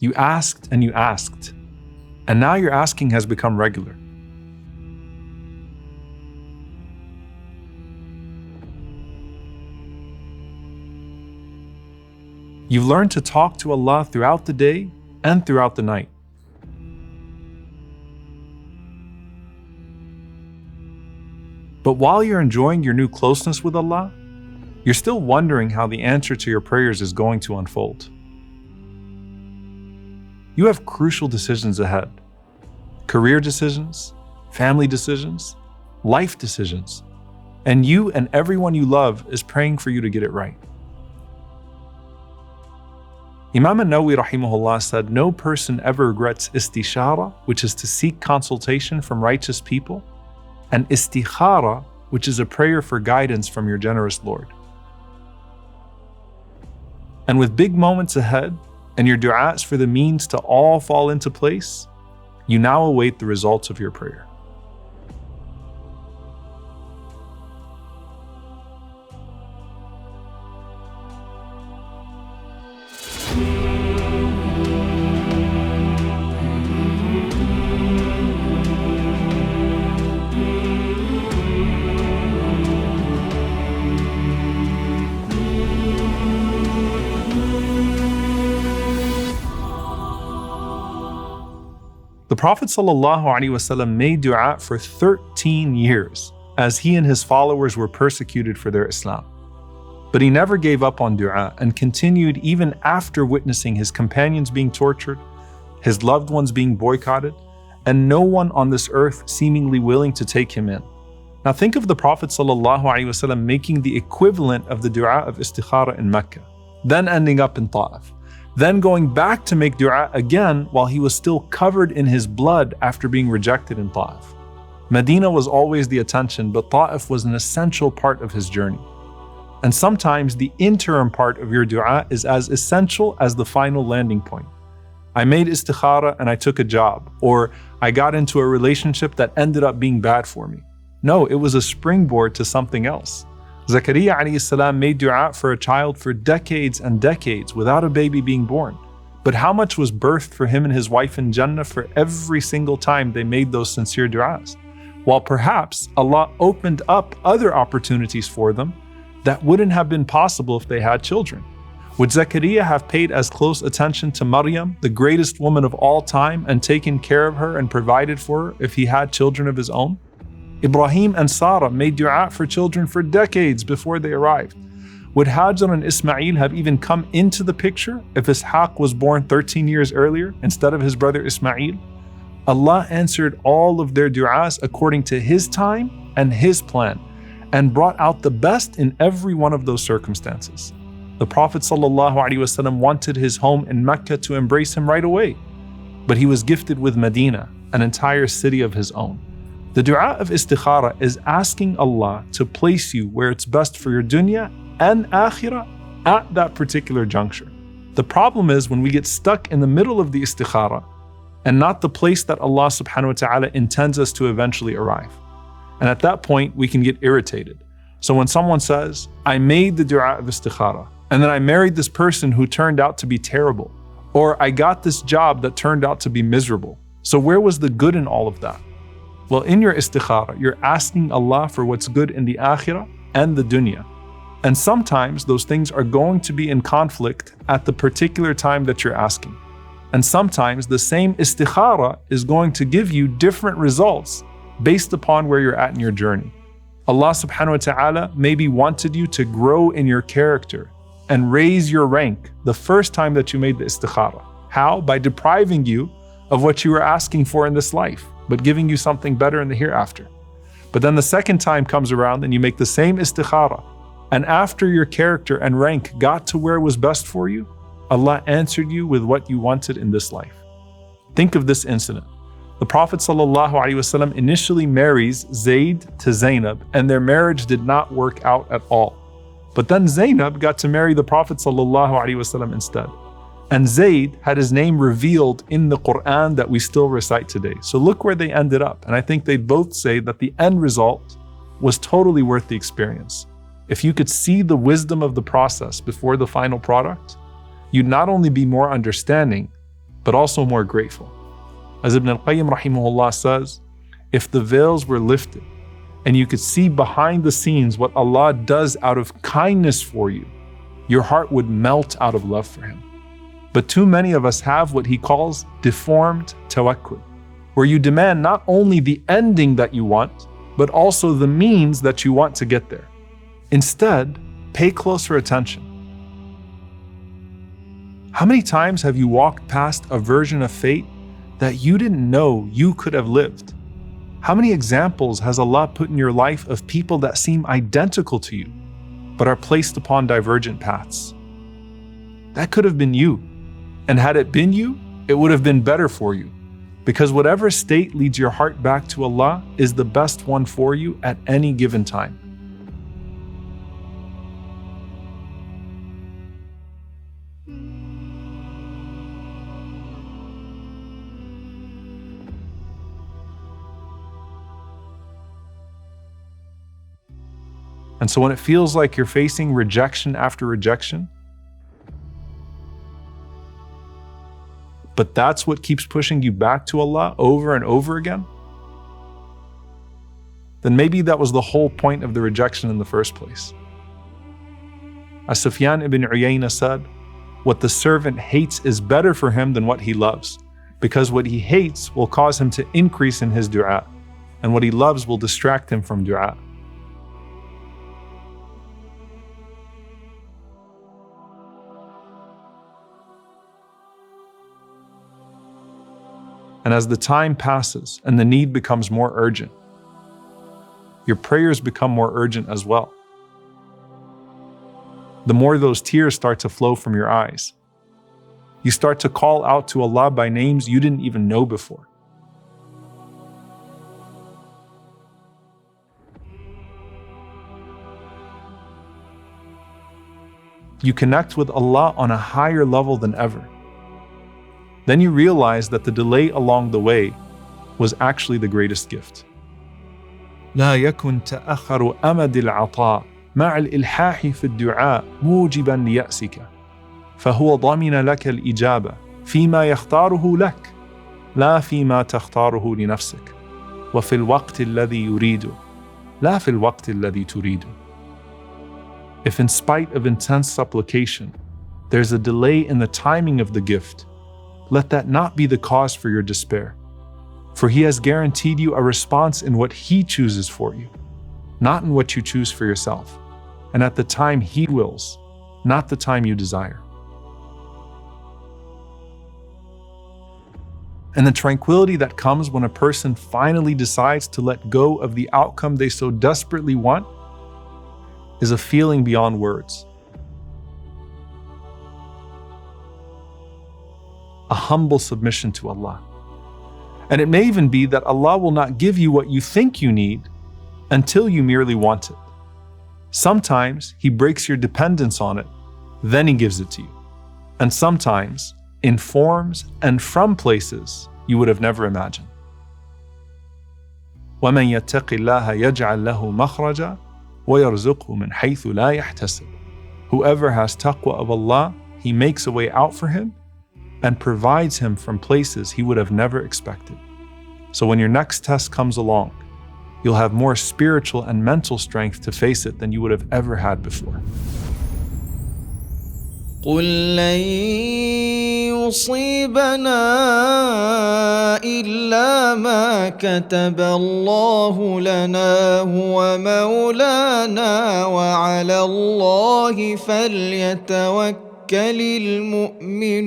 You asked and you asked, and now your asking has become regular. You've learned to talk to Allah throughout the day and throughout the night. But while you're enjoying your new closeness with Allah, you're still wondering how the answer to your prayers is going to unfold. You have crucial decisions ahead. Career decisions, family decisions, life decisions. And you and everyone you love is praying for you to get it right. Imam an-Nawawi rahimahullah said, no person ever regrets istikharah, which is to seek consultation from righteous people, and istikharah, which is a prayer for guidance from your generous Lord. And with big moments ahead, and your du'as for the means to all fall into place, you now await the results of your prayer. The Prophet ﷺ made dua for 13 years as he and his followers were persecuted for their Islam. But he never gave up on dua and continued even after witnessing his companions being tortured, his loved ones being boycotted, and no one on this earth seemingly willing to take him in. Now think of the Prophet ﷺ making the equivalent of the dua of Istikharah in Mecca, then ending up in Ta'if, then going back to make dua again while he was still covered in his blood after being rejected in Ta'if. Medina was always the attention, but Ta'if was an essential part of his journey. And sometimes the interim part of your dua is as essential as the final landing point. I made istikharah and I took a job, or I got into a relationship that ended up being bad for me. No, it was a springboard to something else. Zakaria alayhi salam made dua for a child for decades and decades without a baby being born. But how much was birthed for him and his wife in Jannah for every single time they made those sincere duas? While perhaps Allah opened up other opportunities for them that wouldn't have been possible if they had children. Would Zakaria have paid as close attention to Maryam, the greatest woman of all time, and taken care of her and provided for her if he had children of his own? Ibrahim and Sarah made dua for children for decades before they arrived. Would Hajar and Ismail have even come into the picture if Ishaq was born 13 years earlier instead of his brother Ismail? Allah answered all of their duas according to His time and His plan, and brought out the best in every one of those circumstances. The Prophet ﷺ wanted his home in Mecca to embrace him right away, but he was gifted with Medina, an entire city of his own. The dua of istikharah is asking Allah to place you where it's best for your dunya and akhirah at that particular juncture. The problem is when we get stuck in the middle of the istikharah and not the place that Allah subhanahu wa ta'ala intends us to eventually arrive. And at that point, we can get irritated. So when someone says, I made the dua of istikharah, and then I married this person who turned out to be terrible, or I got this job that turned out to be miserable. So where was the good in all of that? Well, in your istikharah, you're asking Allah for what's good in the akhirah and the dunya. And sometimes those things are going to be in conflict at the particular time that you're asking. And sometimes the same istikharah is going to give you different results based upon where you're at in your journey. Allah subhanahu wa ta'ala maybe wanted you to grow in your character and raise your rank the first time that you made the istikharah. How? By depriving you of what you were asking for in this life, but giving you something better in the hereafter. But then the second time comes around and you make the same istikharah, and after your character and rank got to where it was best for you, Allah answered you with what you wanted in this life. Think of this incident. The Prophet ﷺ initially marries Zayd to Zainab, and their marriage did not work out at all. But then Zainab got to marry the Prophet ﷺ instead. And Zayd had his name revealed in the Quran that we still recite today. So look where they ended up. And I think they both say that the end result was totally worth the experience. If you could see the wisdom of the process before the final product, you'd not only be more understanding, but also more grateful. As Ibn al-Qayyim rahimahullah says, if the veils were lifted and you could see behind the scenes what Allah does out of kindness for you, your heart would melt out of love for Him. But too many of us have what he calls deformed tawakkul, where you demand not only the ending that you want, but also the means that you want to get there. Instead, pay closer attention. How many times have you walked past a version of fate that you didn't know you could have lived? How many examples has Allah put in your life of people that seem identical to you, but are placed upon divergent paths? That could have been you. And had it been you, it would have been better for you. Because whatever state leads your heart back to Allah is the best one for you at any given time. And so when it feels like you're facing rejection after rejection, but that's what keeps pushing you back to Allah over and over again, then maybe that was the whole point of the rejection in the first place. As Sufyan ibn Uyayna said, what the servant hates is better for him than what he loves, because what he hates will cause him to increase in his dua, and what he loves will distract him from dua. And as the time passes and the need becomes more urgent, your prayers become more urgent as well. The more those tears start to flow from your eyes, you start to call out to Allah by names you didn't even know before. You connect with Allah on a higher level than ever. Then you realize that the delay along the way was actually the greatest gift. لا يكن تأخر أمد العطاء مع الإلحاح في الدعاء موجبا ليأسك فهو ضامن لك الإجابة فيما يختاره لك لا فيما تختاره لنفسك وفي الوقت الذي يريده لا في الوقت الذي تريده. If in spite of intense supplication, there's a delay in the timing of the gift, let that not be the cause for your despair. For He has guaranteed you a response in what He chooses for you, not in what you choose for yourself, and at the time He wills, not the time you desire. And the tranquility that comes when a person finally decides to let go of the outcome they so desperately want is a feeling beyond words. A humble submission to Allah. And it may even be that Allah will not give you what you think you need until you merely want it. Sometimes He breaks your dependence on it, then He gives it to you. And sometimes in forms and from places you would have never imagined. وَمَنْ يَتَّقِ اللَّهَ يَجْعَلْ لَهُ مَخْرَجًا وَيَرْزُقْهُ مِنْ حَيْثُ لَا يَحْتَسِبُ. Whoever has taqwa of Allah, He makes a way out for him and provides him from places he would have never expected. So when your next test comes along, you'll have more spiritual and mental strength to face it than you would have ever had before. قل لن يصيبنا إلا ما كتب الله لنا هو مولانا وعلى الله فليتوكل المؤمنون